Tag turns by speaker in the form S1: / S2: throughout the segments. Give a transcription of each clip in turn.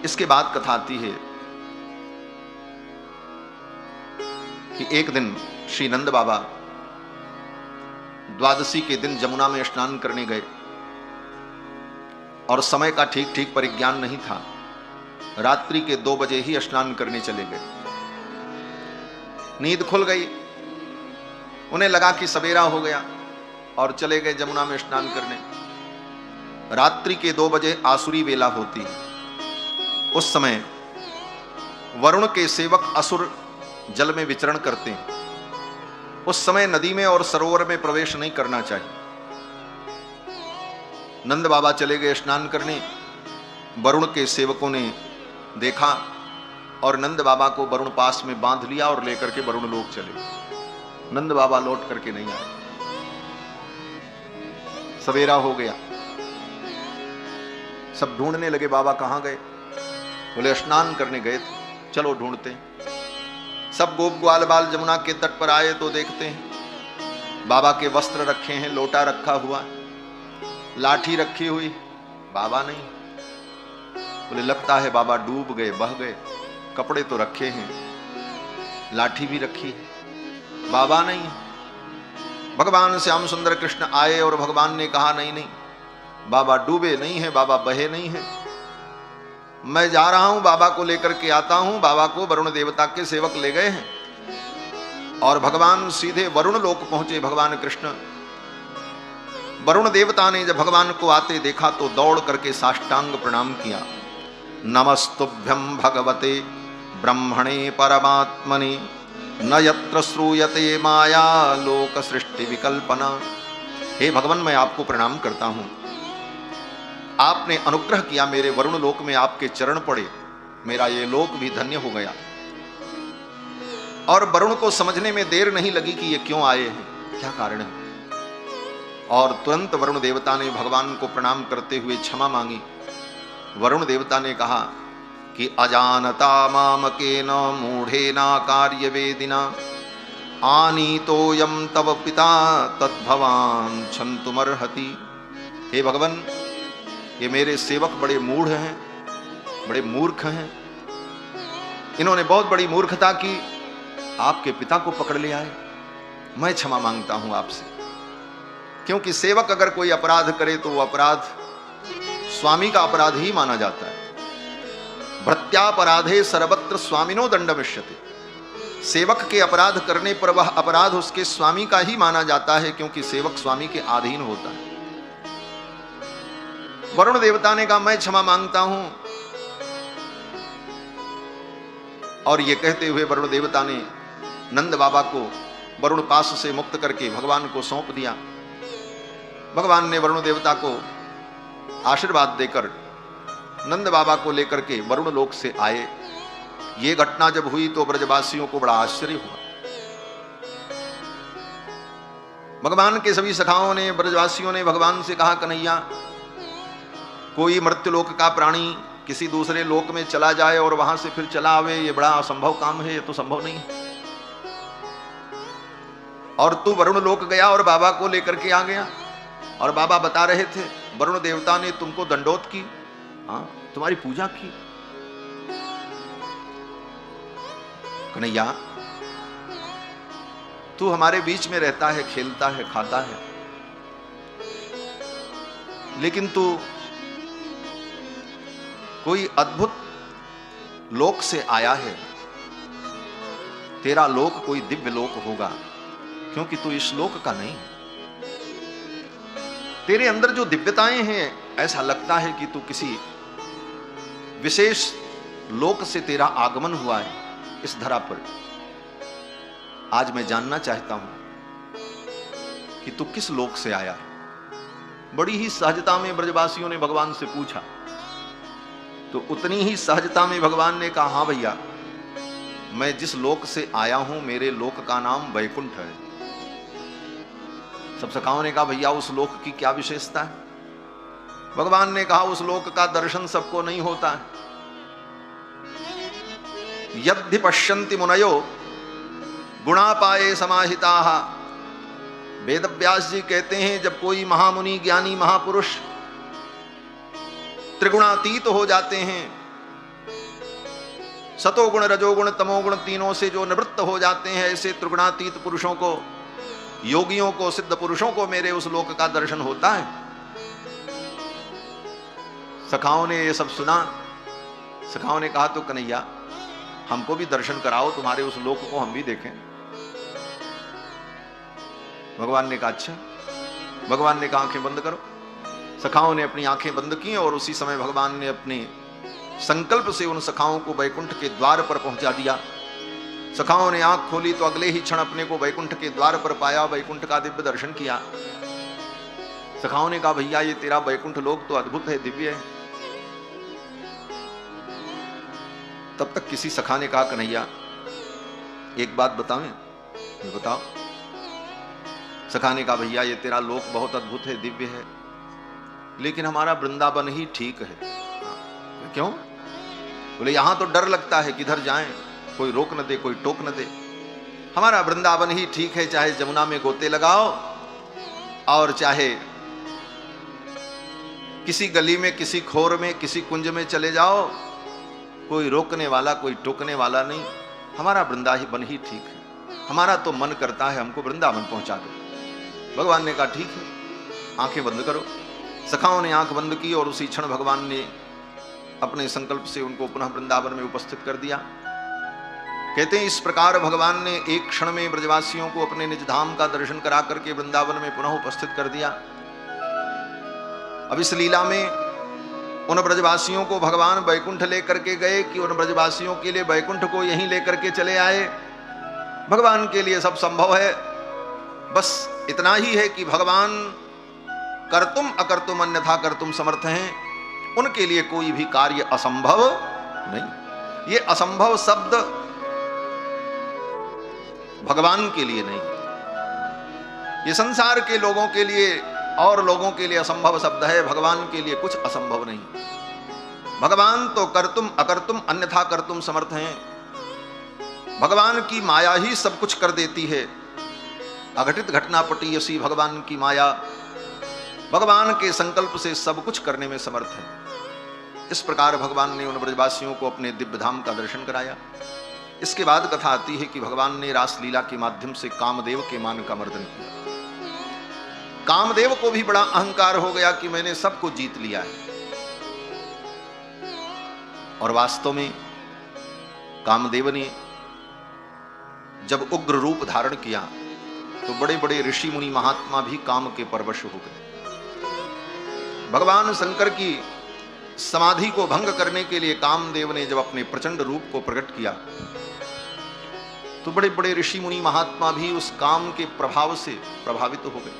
S1: इसके बाद कथा आती है कि एक दिन श्री नंद बाबा द्वादशी के दिन जमुना में स्नान करने गए और समय का ठीक ठीक परिज्ञान नहीं था। रात्रि के 2 बजे ही स्नान करने चले गए। नींद खुल गई, उन्हें लगा कि सवेरा हो गया और चले गए जमुना में स्नान करने। रात्रि के 2 बजे आसुरी वेला होती। उस समय वरुण के सेवक असुर जल में विचरण करते हैं। उस समय नदी में और सरोवर में प्रवेश नहीं करना चाहिए। नंद बाबा चले गए स्नान करने। वरुण के सेवकों ने देखा और नंद बाबा को वरुण पास में बांध लिया और लेकर के वरुण लोक चले। नंद बाबा लौट करके नहीं आए। सवेरा हो गया, सब ढूंढने लगे बाबा कहां गए। बोले स्नान करने गए थे, चलो ढूंढते हैं। सब गोप ग्वाल बाल जमुना के तट पर आए तो देखते हैं बाबा के वस्त्र रखे हैं, लोटा रखा हुआ, लाठी रखी हुई, बाबा नहीं। बोले लगता है बाबा डूब गए, बह गए। कपड़े तो रखे हैं, लाठी भी रखी है, बाबा नहीं। भगवान श्याम सुंदर कृष्ण आए और भगवान ने कहा नहीं नहीं, बाबा डूबे नहीं है, बाबा बहे नहीं है। मैं जा रहा हूं, बाबा को लेकर के आता हूं। बाबा को वरुण देवता के सेवक ले गए हैं और भगवान सीधे वरुण लोक पहुंचे। भगवान कृष्ण, वरुण देवता ने जब भगवान को आते देखा तो दौड़ करके साष्टांग प्रणाम किया। नमस्तुभ्यं भगवते ब्रह्मणे परमात्मने न यत्र श्रूयते माया लोक सृष्टि विकल्पना। हे भगवान, मैं आपको प्रणाम करता हूं। आपने अनुग्रह किया, मेरे वरुण लोक में आपके चरण पड़े, मेरा ये लोक भी धन्य हो गया। और वरुण को समझने में देर नहीं लगी कि ये क्यों आए हैं, क्या कारण है। और तुरंत वरुण देवता ने भगवान को प्रणाम करते हुए क्षमा मांगी। वरुण देवता ने कहा कि अजानता मामकेन मूढ़ेना कार्य वेदिना आनीतोयम तव पिता तद्भवान क्षन्तुमर्हति। हे भगवान, ये मेरे सेवक बड़े मूढ़ हैं, बड़े मूर्ख हैं। इन्होंने बहुत बड़ी मूर्खता की, आपके पिता को पकड़ ले आए। मैं क्षमा मांगता हूं आपसे, क्योंकि सेवक अगर कोई अपराध करे तो वो अपराध स्वामी का अपराध ही माना जाता है। भृत्यापराधे सर्वत्र स्वामिनो दंडमिष्यते। सेवक के अपराध करने पर वह अपराध उसके स्वामी का ही माना जाता है, क्योंकि सेवक स्वामी के अधीन होता है। वरुण देवता ने कहा मैं क्षमा मांगता हूं। और ये कहते हुए वरुण देवता ने नंद बाबा को वरुण पास से मुक्त करके भगवान को सौंप दिया। भगवान ने वरुण देवता को आशीर्वाद देकर नंद बाबा को लेकर के वरुण लोक से आए। ये घटना जब हुई तो ब्रजवासियों को बड़ा आश्चर्य हुआ। भगवान के सभी सखाओं ने, ब्रजवासियों ने भगवान से कहा कन्हैया, कोई मृत्यु लोक का प्राणी किसी दूसरे लोक में चला जाए और वहां से फिर चला आवे, ये बड़ा असंभव काम है, ये तो संभव नहीं है। और तू वरुण लोक गया और बाबा को लेकर के आ गया। और बाबा बता रहे थे वरुण देवता ने तुमको दंडोत की, हाँ, तुम्हारी पूजा की। कन्हैया, तू हमारे बीच में रहता है, खेलता है, खाता है, लेकिन तू कोई अद्भुत लोक से आया है। तेरा लोक कोई दिव्य लोक होगा, क्योंकि तू इस लोक का नहीं। तेरे अंदर जो दिव्यताएं हैं, ऐसा लगता है कि तू किसी विशेष लोक से तेरा आगमन हुआ है इस धरा पर। आज मैं जानना चाहता हूं कि तू किस लोक से आया है। बड़ी ही सहजता में ब्रजवासियों ने भगवान से पूछा, तो उतनी ही सहजता में भगवान ने कहा, हाँ भैया, मैं जिस लोक से आया हूं, मेरे लोक का नाम वैकुंठ है। सब सखाओं ने कहा, भैया उस लोक की क्या विशेषता है। भगवान ने कहा, उस लोक का दर्शन सबको नहीं होता है। यद्धि पश्यन्ति मुनयो गुणापाये समाहिताः। वेदव्यास जी कहते हैं, जब कोई महामुनि, ज्ञानी, महापुरुष त्रिगुणातीत हो जाते हैं, सतोगुण, रजोगुण, तमोगुण तीनों से जो निवृत्त हो जाते हैं, ऐसे त्रिगुणातीत पुरुषों को, योगियों को, सिद्ध पुरुषों को मेरे उस लोक का दर्शन होता है। सखाओं ने ये सब सुना। सखाओं ने कहा तो कन्हैया हमको भी दर्शन कराओ, तुम्हारे उस लोक को हम भी देखें। भगवान ने कहा अच्छा। भगवान ने कहा आंखें बंद करो। सखाओं ने अपनी आंखें बंद की और उसी समय भगवान ने अपने संकल्प से उन सखाओं को वैकुंठ के द्वार पर पहुंचा दिया। सखाओं ने आंख खोली तो अगले ही क्षण अपने को वैकुंठ के द्वार पर पाया, वैकुंठ का दिव्य दर्शन किया। सखाओं ने कहा भैया ये तेरा वैकुंठ लोक तो अद्भुत है, दिव्य है। तब तक किसी सखा ने कहा कन्हैया एक बात बतावें? ये बताओ। सखा ने कहा भैया ये तेरा लोक बहुत अद्भुत है, दिव्य है, लेकिन हमारा वृंदावन ही ठीक है। क्यों? बोले यहां तो डर लगता है, किधर जाएं, कोई रोक न दे, कोई टोक न दे। हमारा वृंदावन ही ठीक है, चाहे जमुना में गोते लगाओ और चाहे किसी गली में, किसी खोर में, किसी कुंज में चले जाओ, कोई रोकने वाला, कोई टोकने वाला नहीं। हमारा वृंदावन ही ठीक है। हमारा तो मन करता है हमको वृंदावन पहुंचा दो। भगवान ने कहा ठीक है, आंखें बंद करो। सखाओं ने आंख बंद की और उसी क्षण भगवान ने अपने संकल्प से उनको पुनः वृंदावन में उपस्थित कर दिया। कहते हैं इस प्रकार भगवान ने एक क्षण में ब्रजवासियों को अपने निज धाम का दर्शन करा करके वृंदावन में पुनः उपस्थित कर दिया। अब इस लीला में उन ब्रजवासियों को भगवान वैकुंठ लेकर के गए कि उन ब्रजवासियों के लिए वैकुंठ को यहीं लेकर के चले आए। भगवान के लिए सब संभव है, बस इतना ही है कि भगवान कर्तुम अकर्तुम अन्यथा कर्तुम समर्थ हैं। उनके लिए कोई भी कार्य असंभव नहीं। ये असंभव शब्द भगवान के लिए नहीं, ये संसार के लोगों के लिए और लोगों के लिए असंभव शब्द है। भगवान के लिए कुछ असंभव नहीं। भगवान तो कर्तुम अकर्तुम अन्यथा कर्तुम समर्थ हैं। भगवान की माया ही सब कुछ कर देती है। अघटित घटना पटीयसी भगवान की माया, भगवान के संकल्प से सब कुछ करने में समर्थ है। इस प्रकार भगवान ने उन ब्रजवासियों को अपने दिव्य धाम का दर्शन कराया। इसके बाद कथा आती है कि भगवान ने रासलीला के माध्यम से कामदेव के मान का मर्दन किया। कामदेव को भी बड़ा अहंकार हो गया कि मैंने सबको जीत लिया है। और वास्तव में कामदेव ने जब उग्र रूप धारण किया तो बड़े बड़े ऋषि मुनि महात्मा भी काम के परवश हो गए। भगवान शंकर की समाधि को भंग करने के लिए कामदेव ने जब अपने प्रचंड रूप को प्रकट किया तो बड़े बड़े ऋषि मुनि महात्मा भी उस काम के प्रभाव से प्रभावित हो गए।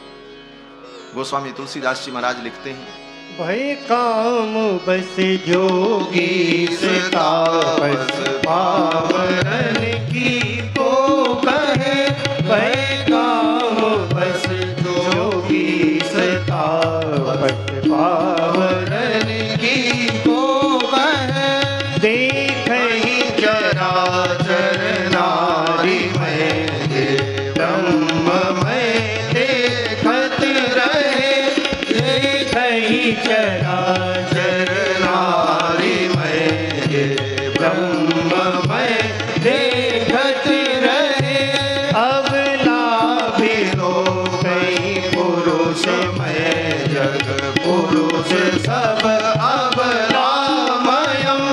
S1: गोस्वामी तुलसीदास जी महाराज लिखते हैं
S2: भय काम बस जोगी तापस पावन की को कहे। भय काम बस जोगी तापस पावन की को कहे। देख ही चराचर नारी में ब्रह्म में देखत रहे। देख ही चराचर नारी में ब्रह्म में देखत रहे। अब लाभी लोग कहीं पुरुष में जग पुरुष सब अब रामयम।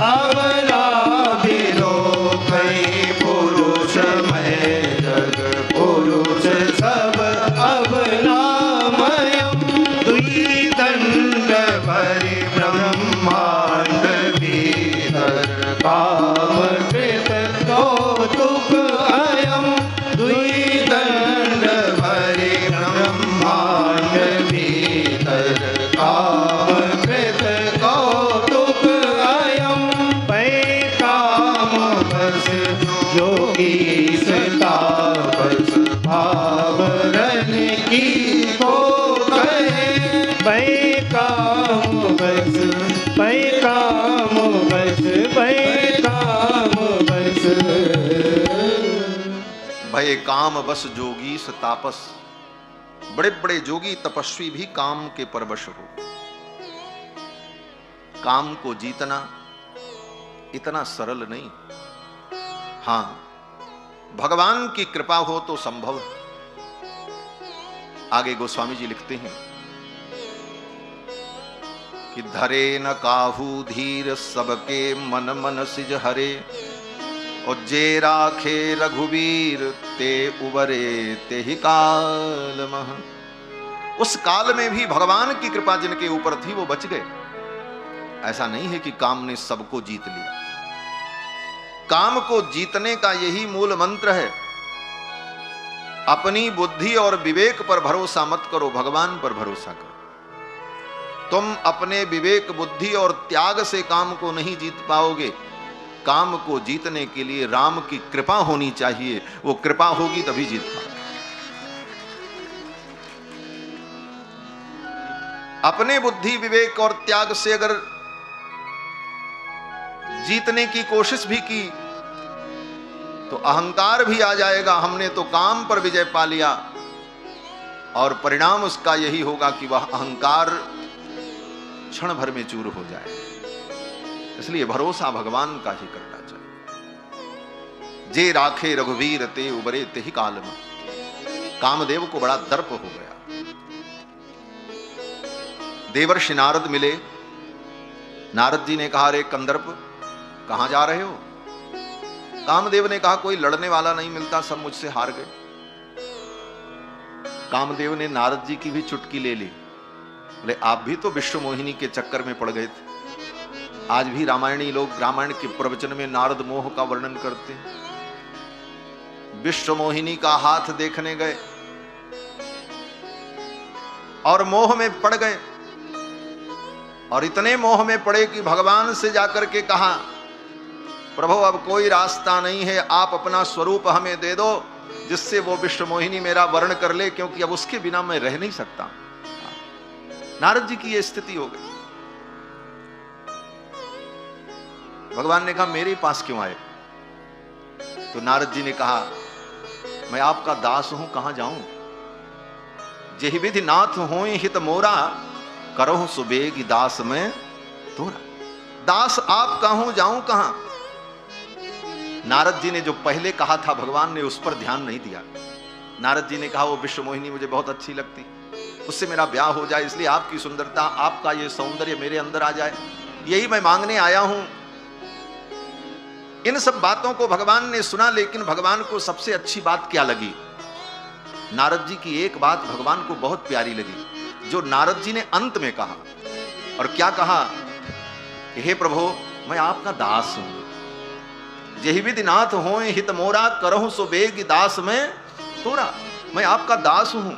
S2: अब लाभी लोग कहीं पुरुष में जग पुरुष सब अब रामयम। दुई दंड भरि ब्रह्मांड भीतर काम कृत कौतुक अयम। दुई दंड भरि ब्रह्मांड भीतर काम कृत कौतुक अयम। पै काम बस जोगी तापस भावरन की को कहे। पै काम बस, पै काम बस, पै काम बस।
S1: भय काम बस जोगी स तापस। बड़े बड़े जोगी तपस्वी भी काम के परवश हो। काम को जीतना इतना सरल नहीं। हां, भगवान की कृपा हो तो संभव है। आगे गोस्वामी जी लिखते हैं कि धरे न काहू धीर सबके मन मन सिज हरे, और जे राखे रघुवीर ते उबरे ते ही काल मह। उस काल में भी भगवान की कृपा जिनके ऊपर थी वो बच गए। ऐसा नहीं है कि काम ने सबको जीत लिया। काम को जीतने का यही मूल मंत्र है। अपनी बुद्धि और विवेक पर भरोसा मत करो, भगवान पर भरोसा करो। तुम अपने विवेक, बुद्धि और त्याग से काम को नहीं जीत पाओगे। काम को जीतने के लिए राम की कृपा होनी चाहिए। वो कृपा होगी तभी जीत पाओगे। अपने बुद्धि, विवेक और त्याग से अगर जीतने की कोशिश भी की तो अहंकार भी आ जाएगा। हमने तो काम पर विजय पा लिया, और परिणाम उसका यही होगा कि वह अहंकार क्षण भर में चूर हो जाए। इसलिए भरोसा भगवान का ही करना चाहिए। जे राखे रघुवीर ते उबरे ते ही काल में। कामदेव को बड़ा दर्प हो गया। देवर्षि नारद मिले। नारद जी ने कहा, रे कंदर्प, कहां जा रहे हो? कामदेव ने कहा, कोई लड़ने वाला नहीं मिलता, सब मुझसे हार गए। कामदेव ने नारद जी की भी चुटकी ले ली। बोले, आप भी तो विश्व मोहिनी के चक्कर में पड़ गए थे। आज भी रामायणी लोग रामायण के प्रवचन में नारद मोह का वर्णन करते हैं। विश्व मोहिनी का हाथ देखने गए और मोह में पड़ गए, और इतने मोह में पड़े कि भगवान से जाकर के कहा, प्रभु अब कोई रास्ता नहीं है, आप अपना स्वरूप हमें दे दो जिससे वो विश्व मोहिनी मेरा वर्ण कर ले, क्योंकि अब उसके बिना मैं रह नहीं सकता। नारद जी की ये स्थिति हो गई। भगवान ने कहा, मेरे पास क्यों आए? तो नारद जी ने कहा, मैं आपका दास हूं, कहां जाऊं? जेहि विधि नाथ होय हित मोरा, करहु सुबेग दास में तोरा। दास आपका हूं, जाऊं कहां? नारद जी ने जो पहले कहा था, भगवान ने उस पर ध्यान नहीं दिया। नारद जी ने कहा, वो विश्व मोहिनी मुझे बहुत अच्छी लगती, उससे मेरा ब्याह हो जाए, इसलिए आपकी सुंदरता, आपका ये सौंदर्य मेरे अंदर आ जाए, यही मैं मांगने आया हूं। इन सब बातों को भगवान ने सुना, लेकिन भगवान को सबसे अच्छी बात क्या लगी? नारद जी की एक बात भगवान को बहुत प्यारी लगी, जो नारद जी ने अंत में कहा। और क्या कहा? हे प्रभु, मैं आपका दास हूं। जेहि विधि नाथ होय हित मोरा, करहु सुबेग दास में तोरा। मैं आपका दास हूं,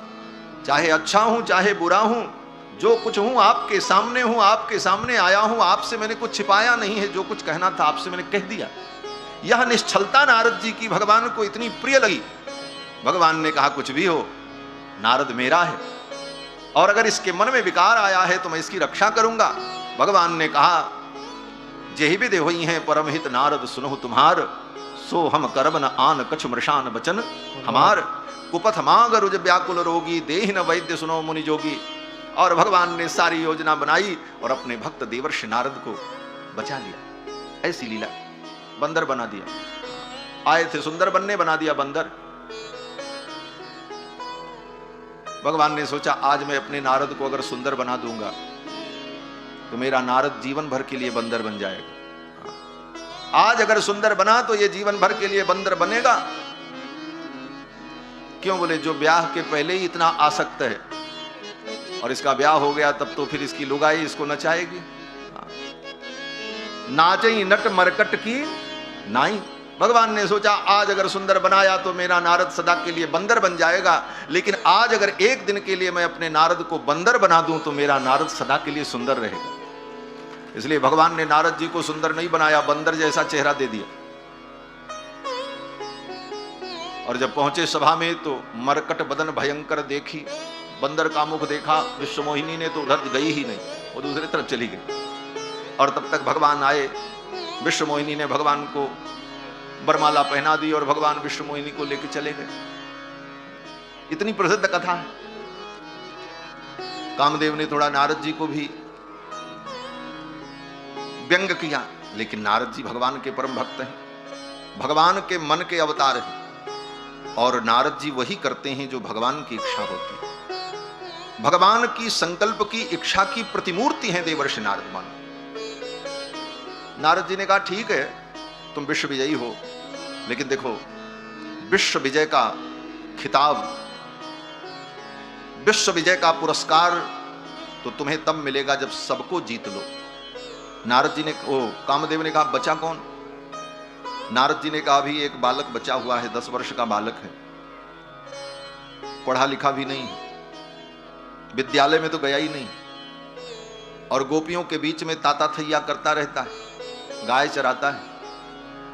S1: चाहे अच्छा हूं चाहे बुरा हूं, जो कुछ हूं आपके सामने हूं, आपके सामने आया हूं। आपसे मैंने कुछ छिपाया नहीं है, जो कुछ कहना था आपसे मैंने कह दिया। यह निश्चलता नारद जी की भगवान को इतनी प्रिय लगी। भगवान ने कहा, कुछ भी हो, नारद मेरा है, और अगर इसके मन में विकार आया है तो मैं इसकी रक्षा करूंगा। भगवान ने कहा, जेहि विधि होई हैं परमहित नारद सुनहु तुम्हार, सो हम करब न आन कछु मृषान बचन हमार। कुपथ मांग रुज व्याकुल रोगी, देहि न वैद्य सुनो मुनि जोगी। और भगवान ने सारी योजना बनाई और अपने भक्त देवर्षि नारद को बचा लिया। ऐसी लीला, बंदर बना दिया। आए थे सुंदर बनने, बना दिया बंदर। भगवान ने सोचा, आज मैं अपने नारद को अगर सुंदर बना दूंगा तो मेरा नारद जीवन भर के लिए बंदर बन जाएगा। आज अगर सुंदर बना तो ये जीवन भर के लिए बंदर बनेगा। क्यों? बोले, जो ब्याह के पहले ही इतना आसक्त है, और इसका ब्याह हो गया तब तो फिर इसकी लुगाई इसको नचाएगी। नाचई नट मरकट की नाई। भगवान ने सोचा, आज अगर सुंदर बनाया तो मेरा नारद सदा के लिए बंदर बन जाएगा, लेकिन आज अगर एक दिन के लिए मैं अपने नारद को बंदर बना दूं तो मेरा नारद सदा के लिए सुंदर रहेगा। इसलिए भगवान ने नारद जी को सुंदर नहीं बनाया, बंदर जैसा चेहरा दे दिया। और जब पहुंचे सभा में तो मरकट बदन भयंकर देखी। बंदर का मुख देखा, विश्व मोहिनी ने तो उधर गई ही नहीं, वो दूसरी तरफ चली गई। और तब तक भगवान आए। विश्व मोहिनी ने भगवान को बरमाला पहना दी और भगवान विश्व मोहिनी को लेकर चले गए। इतनी प्रसिद्ध कथा है। कामदेव ने थोड़ा नारद जी को भी व्यंग किया। लेकिन नारद जी भगवान के परम भक्त हैं, भगवान के मन के अवतार हैं, और नारद जी वही करते हैं जो भगवान की इच्छा होती है। भगवान की संकल्प की इच्छा की प्रतिमूर्ति हैं देवर्षि नारद मान। नारद जी ने कहा ठीक है तुम विश्व विजयी हो, लेकिन देखो विश्व विजय का खिताब, विश्व विजय का पुरस्कार तो तुम्हें तब मिलेगा जब सबको जीत लो। नारद जी ने, कामदेव ने कहा बचा कौन? नारद जी ने कहा अभी एक बालक बचा हुआ है, 10 वर्ष का बालक है, पढ़ा लिखा भी नहीं, विद्यालय में तो गया ही नहीं, और गोपियों के बीच में ताता थैया करता रहता है, गाय चराता है।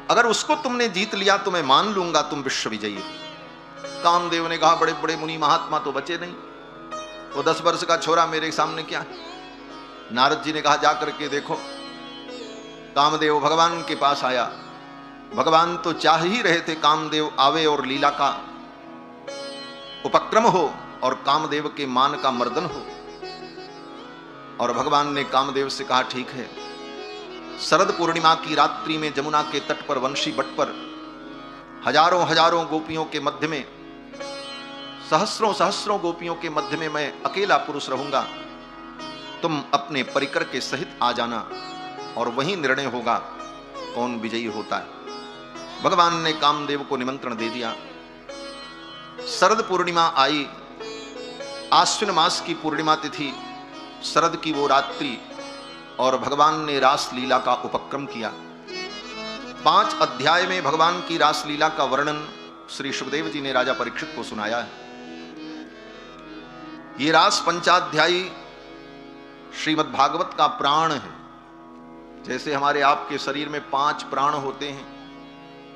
S1: अगर उसको तुमने जीत लिया तो मैं मान लूंगा तुम विश्व विजयी हो। कामदेव ने कहा बड़े बड़े मुनि महात्मा तो बचे नहीं, वो 10 वर्ष का छोरा मेरे सामने क्या है? नारद जी ने कहा जाकर के देखो। कामदेव भगवान के पास आया। भगवान तो चाह ही रहे थे कामदेव आवे और लीला का उपक्रम हो और कामदेव के मान का मर्दन हो, और भगवान ने कामदेव से कहा ठीक है। शरद पूर्णिमा की रात्रि में जमुना के तट पर वंशी बट पर हजारों हजारों गोपियों के मध्य में, सहस्रों सहस्रों गोपियों के मध्य में मैं अकेला पुरुष रहूंगा, तुम अपने परिकर के सहित आ जाना और वही निर्णय होगा कौन विजयी होता है। भगवान ने कामदेव को निमंत्रण दे दिया। शरद पूर्णिमा आई, आश्विन मास की पूर्णिमा तिथि, शरद की वो रात्रि, और भगवान ने रास लीला का उपक्रम किया। 5 अध्याय में भगवान की रास लीला का वर्णन श्री सुखदेव जी ने राजा परीक्षित को सुनाया है। ये रास पंचाध्यायी श्रीमद् भागवत का प्राण है। जैसे हमारे आपके शरीर में 5 प्राण होते हैं,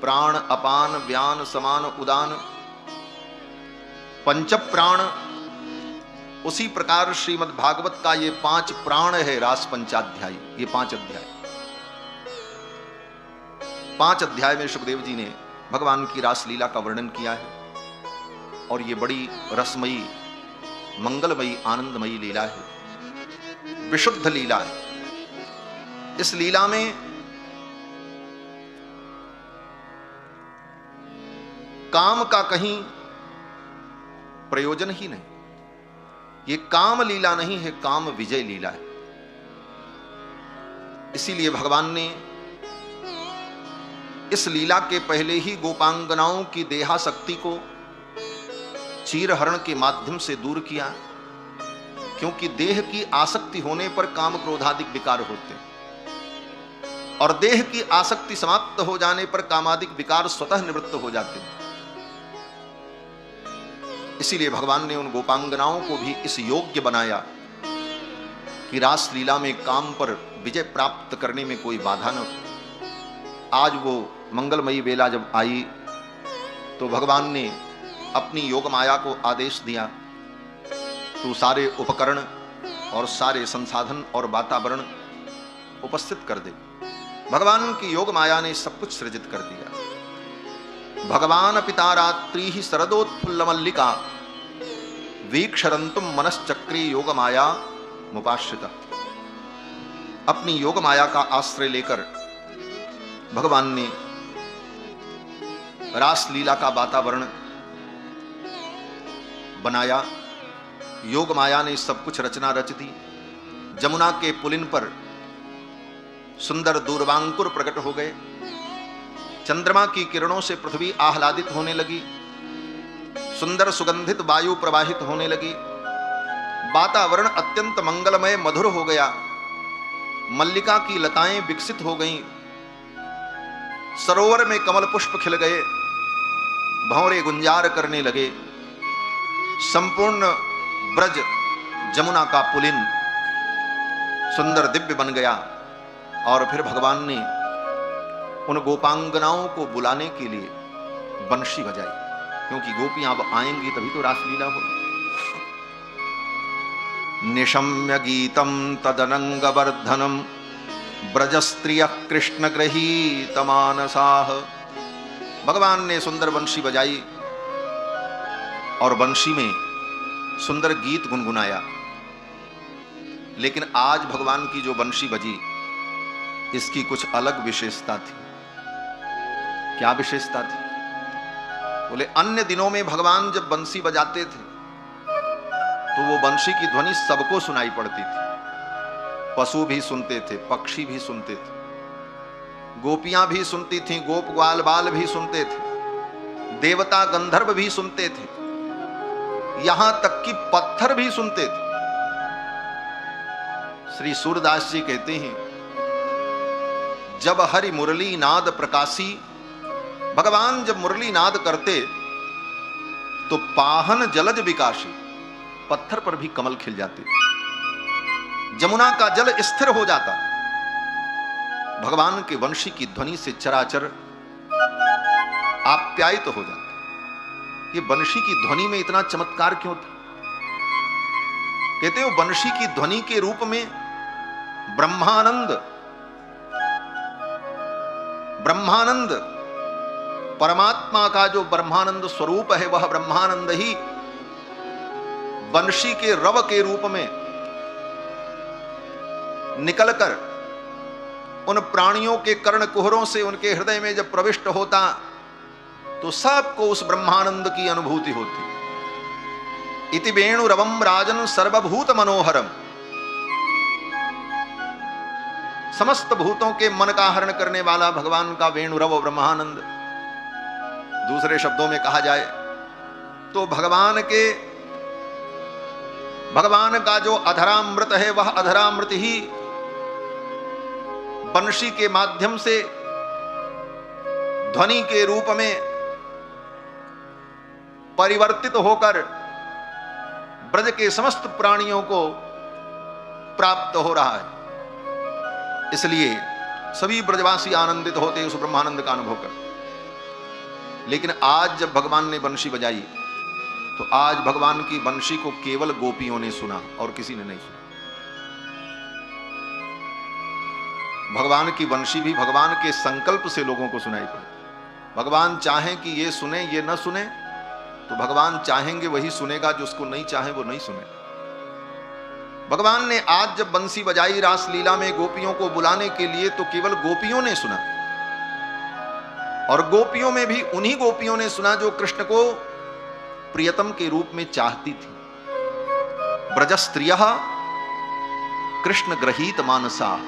S1: प्राण, अपान, व्यान, समान, उदान, पंच प्राण, उसी प्रकार श्रीमद् भागवत का ये 5 प्राण है रास पंचाध्यायी। ये 5 अध्याय, 5 अध्याय में सुखदेव जी ने भगवान की रास लीला का वर्णन किया है, और ये बड़ी रसमयी, मंगलमयी, आनंदमयी लीला है, विशुद्ध लीला है। इस लीला में काम का कहीं प्रयोजन ही नहीं। ये काम लीला नहीं है, काम विजय लीला है। इसीलिए भगवान ने इस लीला के पहले ही गोपांगनाओं की देहासक्ति को चीरहरण के माध्यम से दूर किया, क्योंकि देह की आसक्ति होने पर काम क्रोधादिक विकार होते हैं, और देह की आसक्ति समाप्त हो जाने पर कामादिक विकार स्वतः निवृत्त हो जाते हैं। इसीलिए भगवान ने उन गोपांगनाओं को भी इस योग्य बनाया कि रास लीला में काम पर विजय प्राप्त करने में कोई बाधा न हो। आज वो मंगलमयी बेला जब आई तो भगवान ने अपनी योग माया को आदेश दिया, तू सारे उपकरण और सारे संसाधन और वातावरण उपस्थित कर दे। भगवान की योग माया ने सब कुछ सृजित कर दिया। भगवान पिता रात्रि ही शरदोत्फुल्ल मल्लिका वीक्षरंतुम मनश्चक्री योग माया मुपाश्रिता। अपनी योग माया का आश्रय लेकर भगवान ने रास लीला का वातावरण बनाया। योग माया ने सब कुछ रचना रच दी। जमुना के पुलिन पर सुंदर दूर्वांकुर प्रकट हो गए। चंद्रमा की किरणों से पृथ्वी आह्लादित होने लगी। सुंदर सुगंधित वायु प्रवाहित होने लगी। वातावरण अत्यंत मंगलमय मधुर हो गया। मल्लिका की लताएं विकसित हो गईं। सरोवर में कमल पुष्प खिल गए। भंवरे गुंजार करने लगे। संपूर्ण ब्रज जमुना का पुलिन सुंदर दिव्य बन गया। और फिर भगवान ने उन गोपांगनाओं को बुलाने के लिए बंशी बजाई, क्योंकि गोपियां अब आएंगी तभी तो रासलीला होगी। निशम्य गीतम तदनंग वर्धनम ब्रजस्त्रिय कृष्ण गृहीत मानसाह। भगवान ने सुंदर बंशी बजाई और बंशी में सुंदर गीत गुनगुनाया। लेकिन आज भगवान की जो बंशी बजी इसकी कुछ अलग विशेषता थी। क्या विशेषता थी? बोले अन्य दिनों में भगवान जब बंसी बजाते थे तो वो बंसी की ध्वनि सबको सुनाई पड़ती थी। पशु भी सुनते थे, पक्षी भी सुनते थे, गोपियां भी सुनती थीं, गोप ग्वाल बाल भी सुनते थे, देवता गंधर्व भी सुनते थे, यहां तक कि पत्थर भी सुनते थे। श्री सूरदास जी कहते हैं, जब हरि मुरली नाद प्रकाशी, भगवान जब मुरली नाद करते तो पाहन जलज विकासी, पत्थर पर भी कमल खिल जाते, जमुना का जल स्थिर हो जाता। भगवान के वंशी की ध्वनि से चराचर आप्यायित हो जाता। ये बंशी की ध्वनि में इतना चमत्कार क्यों था? कहते हो बंशी की ध्वनि के रूप में ब्रह्मानंद, ब्रह्मानंद परमात्मा का जो ब्रह्मानंद स्वरूप है, वह ब्रह्मानंद ही बंशी के रव के रूप में निकलकर उन प्राणियों के कर्ण कुहरों से उनके हृदय में जब प्रविष्ट होता तो सबको उस ब्रह्मानंद की अनुभूति होती। इति वेणु रवम राजन सर्वभूत मनोहरम, समस्त भूतों के मन का हरण करने वाला भगवान का वेणुरव ब्रह्मानंद। दूसरे शब्दों में कहा जाए तो भगवान का जो अधरामृत है, वह अधरामृत ही बंशी के माध्यम से ध्वनि के रूप में परिवर्तित होकर ब्रज के समस्त प्राणियों को प्राप्त हो रहा है। इसलिए सभी ब्रजवासी आनंदित होते उस ब्रह्मानंद का अनुभव कर। लेकिन आज जब भगवान ने बंशी बजाई तो आज भगवान की बंशी को केवल गोपियों ने सुना और किसी ने नहीं सुना। भगवान की बंशी भी भगवान के संकल्प से लोगों को सुनाई पड़ी। भगवान चाहें कि ये सुने ये न सुने तो भगवान चाहेंगे वही सुनेगा, जो उसको नहीं चाहे वो नहीं सुने। भगवान ने आज जब बंसी बजाई रासलीला में गोपियों को बुलाने के लिए तो केवल गोपियों ने सुना, और गोपियों में भी उन्हीं गोपियों ने सुना जो कृष्ण को प्रियतम के रूप में चाहती थी। ब्रजस्त्रियः कृष्ण ग्रहीत मानसा,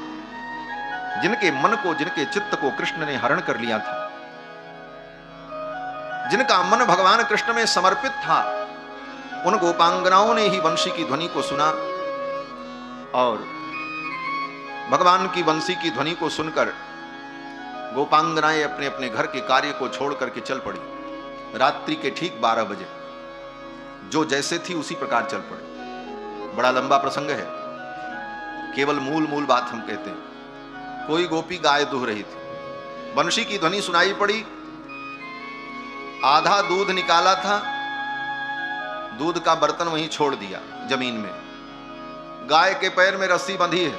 S1: जिनके मन को, जिनके चित्त को कृष्ण ने हरण कर लिया था, जिनका मन भगवान कृष्ण में समर्पित था, उन गोपांगनाओं ने ही बंशी की ध्वनि को सुना और भगवान की बंशी की ध्वनि को सुनकर गोपांगनाएं अपने अपने घर के कार्य को छोड़ करके चल पड़ी। रात्रि के ठीक 12 बजे जो जैसे थी उसी प्रकार चल पड़ी। बड़ा लंबा प्रसंग है, केवल मूल बात हम कहते हैं। कोई गोपी गाय दूह रही थी, बंशी की ध्वनि सुनाई पड़ी, आधा दूध निकाला था, दूध का बर्तन वहीं छोड़ दिया जमीन में। गाय के पैर में रस्सी बंधी है,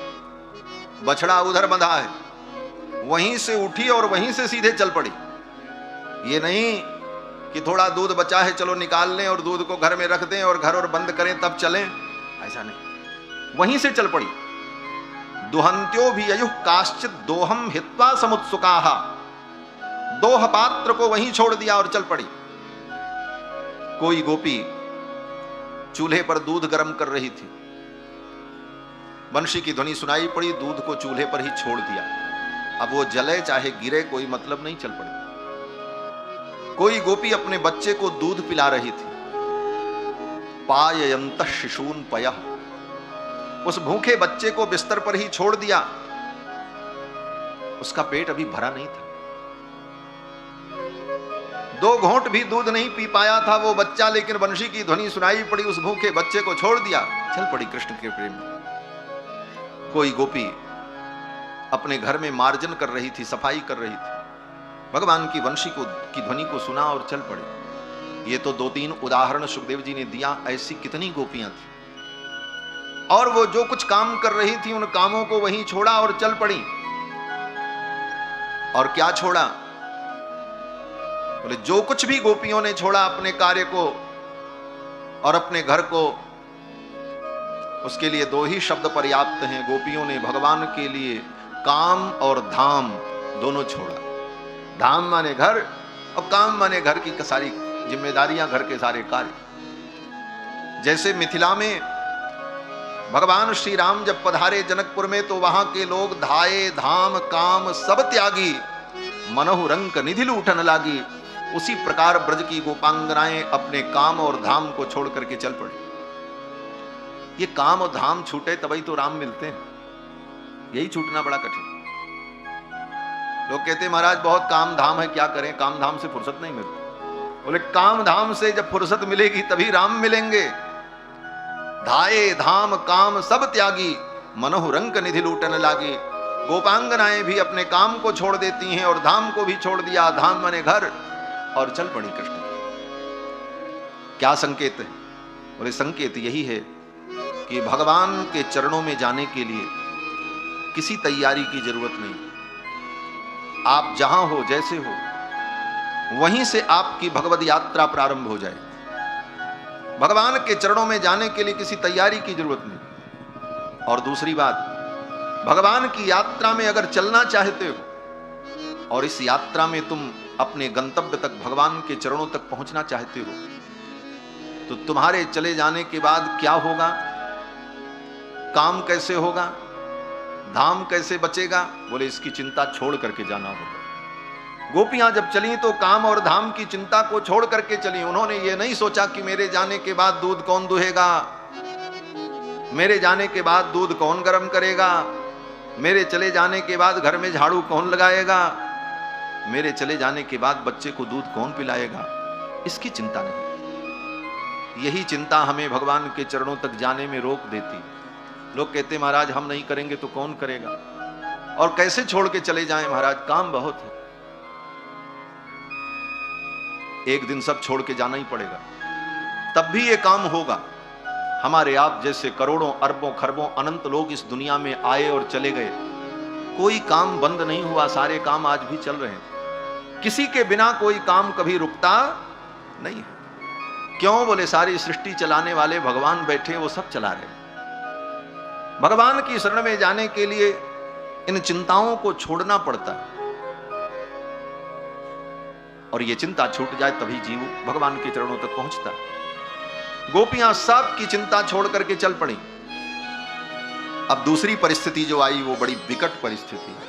S1: बछड़ा उधर बंधा है, वहीं से उठी और वहीं से सीधे चल पड़ी। ये नहीं कि थोड़ा दूध बचा है चलो निकाल लें और दूध को घर में रख दें और घर और बंद करें तब चलें, ऐसा नहीं, वहीं से चल पड़ी। दुहंत्यो भी अयुः काश्चित दोहम हित्वा समुत्सुकाः, दोह पात्र को वहीं छोड़ दिया और चल पड़ी। कोई गोपी चूल्हे पर दूध गर्म कर रही थी, बंशी की ध्वनि सुनाई पड़ी, दूध को चूल्हे पर ही छोड़ दिया। अब वो जले चाहे गिरे कोई मतलब नहीं, चल पड़ी। कोई गोपी अपने बच्चे को दूध पिला रही थी, पाययन्तः शिशून् पयः, उस भूखे बच्चे को बिस्तर पर ही छोड़ दिया, उसका पेट अभी भरा नहीं था, 2 घोंट भी दूध नहीं पी पाया था वो बच्चा, लेकिन बंशी की ध्वनि सुनाई पड़ी, उस भूखे बच्चे को छोड़ दिया, चल पड़ी कृष्ण के प्रेम में। कोई गोपी अपने घर में मार्जन कर रही थी, सफाई कर रही थी, भगवान की बंशी की ध्वनि को सुना और चल पड़ी। ये तो 2-3 उदाहरण सुखदेव जी ने दिया, ऐसी कितनी गोपियां थी। और वो जो कुछ काम कर रही थी उन कामों को वहीं छोड़ा और चल पड़ी। और क्या छोड़ा? बोले जो कुछ भी गोपियों ने छोड़ा अपने कार्य को और अपने घर को, उसके लिए 2 ही शब्द पर्याप्त हैं। गोपियों ने भगवान के लिए काम और धाम दोनों छोड़ा। धाम माने घर और काम माने घर की सारी जिम्मेदारियां, घर के सारे कार्य। जैसे मिथिला में भगवान श्री राम जब पधारे जनकपुर में तो वहां के लोग धाये धाम काम सब त्यागी, मनहु रंक निधि लूटन लागी। उसी प्रकार ब्रज की गोपांगनाएं अपने काम और धाम को छोड़ करके चल पड़ी। ये काम और धाम छूटे तभी तो राम मिलते हैं, यही छूटना बड़ा कठिन। लोग कहते महाराज बहुत काम धाम है, क्या करें, काम धाम से फुर्सत नहीं मिलती। बोले काम धाम से जब फुर्सत मिलेगी तभी राम मिलेंगे। धाये धाम काम सब त्यागी, मनहु रंक निधि लूटन लागी। गोपांगनाएं भी अपने काम को छोड़ देती हैं और धाम को भी छोड़ दिया। धाम माने घर, और चल पड़ी कृष्ण। क्या संकेत है? बोले संकेत यही है कि भगवान के चरणों में जाने के लिए किसी तैयारी की जरूरत नहीं। आप जहां हो, जैसे हो, वहीं से आपकी भगवद यात्रा प्रारंभ हो जाए। भगवान के चरणों में जाने के लिए किसी तैयारी की जरूरत नहीं। और दूसरी बात, भगवान की यात्रा में अगर चलना चाहते हो और इस यात्रा में तुम अपने गंतव्य तक, भगवान के चरणों तक पहुंचना चाहते हो, तो तुम्हारे चले जाने के बाद क्या होगा, काम कैसे होगा, धाम कैसे बचेगा? बोले इसकी चिंता छोड़ करके जाना होगा। गोपियां जब चली तो काम और धाम की चिंता को छोड़ करके चली। उन्होंने ये नहीं सोचा कि मेरे जाने के बाद दूध कौन दुहेगा, मेरे जाने के बाद दूध कौन गर्म करेगा, मेरे चले जाने के बाद घर में झाड़ू कौन लगाएगा, मेरे चले जाने के बाद बच्चे को दूध कौन पिलाएगा। इसकी चिंता नहीं। यही चिंता हमें भगवान के चरणों तक जाने में रोक देती। लोग कहते महाराज हम नहीं करेंगे तो कौन करेगा, और कैसे छोड़ के चले जाएं महाराज, काम बहुत है। एक दिन सब छोड़ के जाना ही पड़ेगा, तब भी ये काम होगा। हमारे आप जैसे करोड़ों अरबों खरबों अनंत लोग इस दुनिया में आए और चले गए, कोई काम बंद नहीं हुआ, सारे काम आज भी चल रहे हैं। किसी के बिना कोई काम कभी रुकता नहीं है। क्यों? बोले सारी सृष्टि चलाने वाले भगवान बैठे, वो सब चला रहे हैं। भगवान की शरण में जाने के लिए इन चिंताओं को छोड़ना पड़ता है, और ये चिंता छूट जाए तभी जीव भगवान के चरणों तक पहुंचता है। गोपियां सब की चिंता छोड़ करके चल पड़ी। अब दूसरी परिस्थिति जो आई वो बड़ी विकट परिस्थिति है।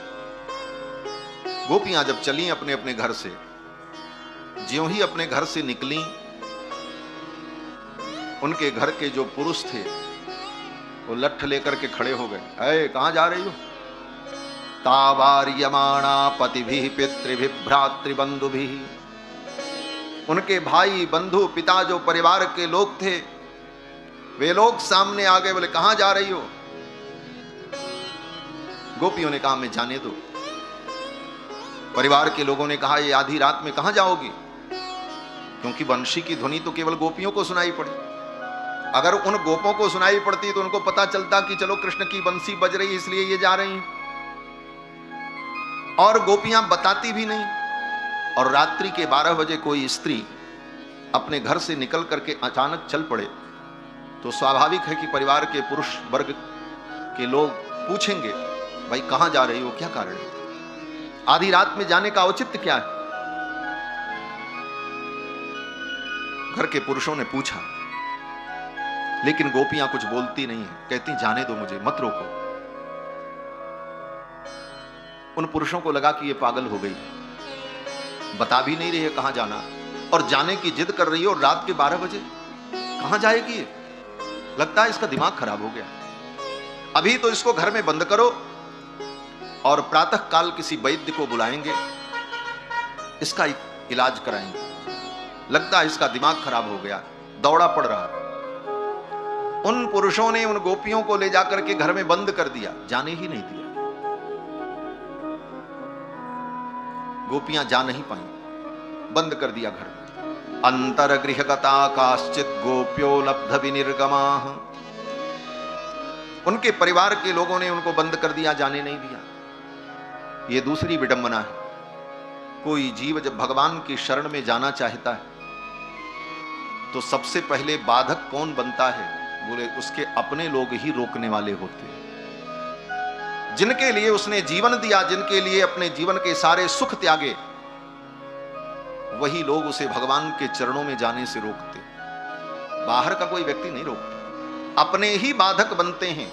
S1: गोपियां जब चली अपने अपने घर से, ज्यों ही अपने घर से निकली, उनके घर के जो पुरुष थे वो लठ लेकर के खड़े हो गए। अरे कहां जा रही हो? तावार्यमाणा पतिभिः पितृभिः भ्रातृबंधुभिः। उनके भाई बंधु पिता जो परिवार के लोग थे वे लोग सामने आ गए। बोले कहां जा रही हो? गोपियों ने कहा मैं जाने दो। परिवार के लोगों ने कहा ये आधी रात में कहां जाओगी? क्योंकि बंशी की ध्वनि तो केवल गोपियों को सुनाई पड़ी। अगर उन गोपों को सुनाई पड़ती तो उनको पता चलता कि चलो कृष्ण की बंसी बज रही इसलिए ये जा रही, और गोपियां बताती भी नहीं। और रात्रि के 12 बजे कोई स्त्री अपने घर से निकल करके अचानक चल पड़े तो स्वाभाविक है कि परिवार के पुरुष वर्ग के लोग पूछेंगे भाई कहां जा रही हो, क्या कारण है, आधी रात में जाने का औचित्य क्या है? घर के पुरुषों ने पूछा, लेकिन गोपियां कुछ बोलती नहीं है, कहती जाने दो मुझे, मत रोको। उन पुरुषों को लगा कि ये पागल हो गई, बता भी नहीं रही है कहां जाना, और जाने की जिद कर रही है, और रात के 12 बजे कहां जाएगी? लगता है इसका दिमाग खराब हो गया। अभी तो इसको घर में बंद करो और प्रातः काल किसी वैद्य को बुलाएंगे, इसका इलाज कराएंगे। लगता है इसका दिमाग खराब हो गया, दौड़ा पड़ रहा। उन पुरुषों ने उन गोपियों को ले जाकर के घर में बंद कर दिया, जाने ही नहीं दिया। गोपियां जा नहीं पाई, बंद कर दिया घर। अंतरगृहगता काश्चित गोप्यो लब्ध विनिर्गमाः। उनके परिवार के लोगों ने उनको बंद कर दिया, जाने नहीं दिया। ये दूसरी विडंबना है। कोई जीव जब भगवान की शरण में जाना चाहता है तो सबसे पहले बाधक कौन बनता है? बोले उसके अपने लोग ही रोकने वाले होते हैं। जिनके लिए उसने जीवन दिया, जिनके लिए अपने जीवन के सारे सुख त्यागे, वही लोग उसे भगवान के चरणों में जाने से रोकते। बाहर का कोई व्यक्ति नहीं रोकता, अपने ही बाधक बनते हैं।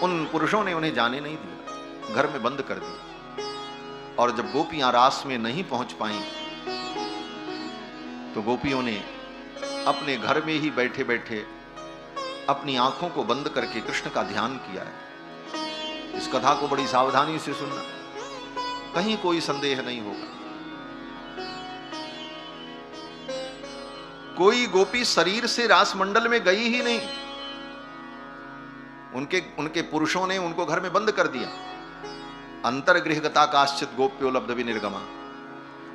S1: उन पुरुषों ने उन्हें जाने नहीं दिया, घर में बंद कर दिया। और जब गोपियां रास में नहीं पहुंच पाईं, तो गोपियों ने अपने घर में ही बैठे बैठे अपनी आंखों को बंद करके कृष्ण का ध्यान किया है। इस कथा को बड़ी सावधानी से सुनना, कहीं कोई संदेह नहीं होगा। कोई गोपी शरीर से रास मंडल में गई ही नहीं, उनके पुरुषों ने उनको घर में बंद कर दिया। अंतर्गृहगता काश्चित गोप्यो लब्ध विनिर्गमा।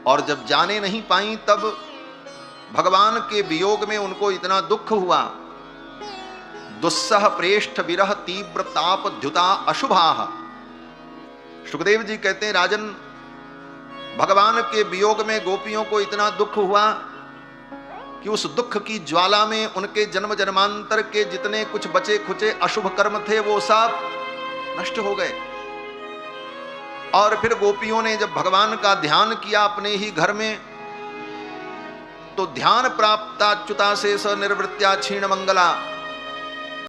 S1: और जब जाने नहीं पाई, तब भगवान के वियोग में उनको इतना दुख हुआ। दुस्सह प्रेष्ठ विरह तीव्र ताप द्युता अशुभाः। सुखदेव जी कहते हैं, राजन, भगवान के वियोग में गोपियों को इतना दुख हुआ कि उस दुख की ज्वाला में उनके जन्म जन्मांतर के जितने कुछ बचे खुचे अशुभ कर्म थे, वो सब नष्ट हो गए। और फिर गोपियों ने जब भगवान का ध्यान किया अपने ही घर में, तो ध्यान प्राप्ताच्युता से स निर्वृत्या क्षीण मंगला।